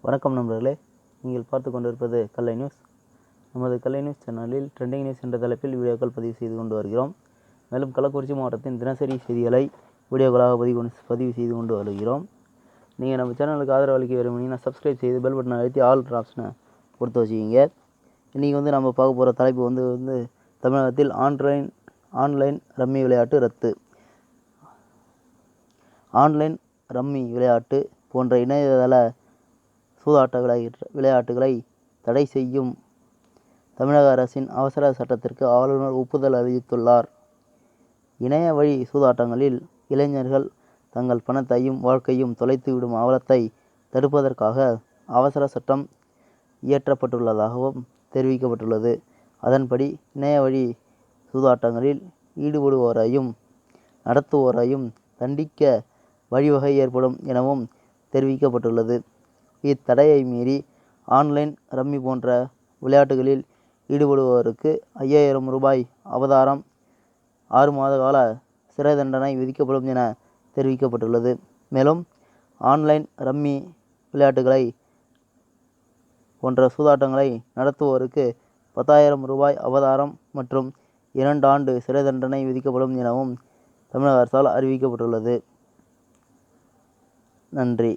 வணக்கம் நண்பர்களே, நீங்கள் பார்த்து கொண்டிருப்பது கல்லை நியூஸ். நமது கல்லை நியூஸ் சேனலில் ட்ரெண்டிங் நியூஸ் என்ற தலைப்பில் வீடியோக்கள் பதிவு செய்து கொண்டு வருகிறோம். மேலும் கள்ளக்குறிச்சி மாவட்டத்தின் தினசரி செய்திகளை வீடியோக்களாக பதிவு செய்து கொண்டு வருகிறோம். நீங்கள் நம்ம சேனலுக்கு ஆதரவு அளிக்க விரும்பினீங்கன்னா சப்ஸ்கிரைப் செய்து பெல் பட்டனை அழுத்தி ஆல் ஆப்ஷனை கொடுத்து வச்சுக்கிங்க. இன்றைக்கி நம்ம பார்க்க போகிற தலைப்பு வந்து தமிழகத்தில் ஆன்லைன் ரம்மி விளையாட்டு ரத்து. ஆன்லைன் ரம்மி விளையாட்டு போன்ற இணையதள சூதாட்ட விளையாட்டுகளை தடை செய்யும் தமிழக அரசின் அவசர சட்டத்திற்கு ஆளுநர் ஒப்புதல் அளித்துள்ளார். இணைய வழி சூதாட்டங்களில் இளைஞர்கள் தங்கள் பணத்தையும் வாழ்க்கையும் தொலைத்துவிடும் அவலத்தை தடுப்பதற்காக அவசர சட்டம் இயற்றப்பட்டுள்ளதாகவும் தெரிவிக்கப்பட்டுள்ளது. அதன்படி இணைய வழி சூதாட்டங்களில் ஈடுபடுவோரையும் நடத்துவோரையும் தண்டிக்க வழிவகை ஏற்படும் எனவும் தெரிவிக்கப்பட்டுள்ளது. இத்தடையை மீறி ஆன்லைன் ரம்மி போன்ற விளையாட்டுகளில் ஈடுபடுவோருக்கு 5000 ரூபாய் அபராதம், 6 மாத கால சிறை தண்டனை விதிக்கப்படும் என தெரிவிக்கப்பட்டுள்ளது. மேலும் ஆன்லைன் ரம்மி விளையாட்டுகளை போன்ற சூதாட்டங்களை நடத்துவோருக்கு 10,000 ரூபாய் அபராதம் மற்றும் 2 ஆண்டு சிறை தண்டனை விதிக்கப்படும் எனவும் தமிழக அரசால் அறிவிக்கப்பட்டுள்ளது. நன்றி.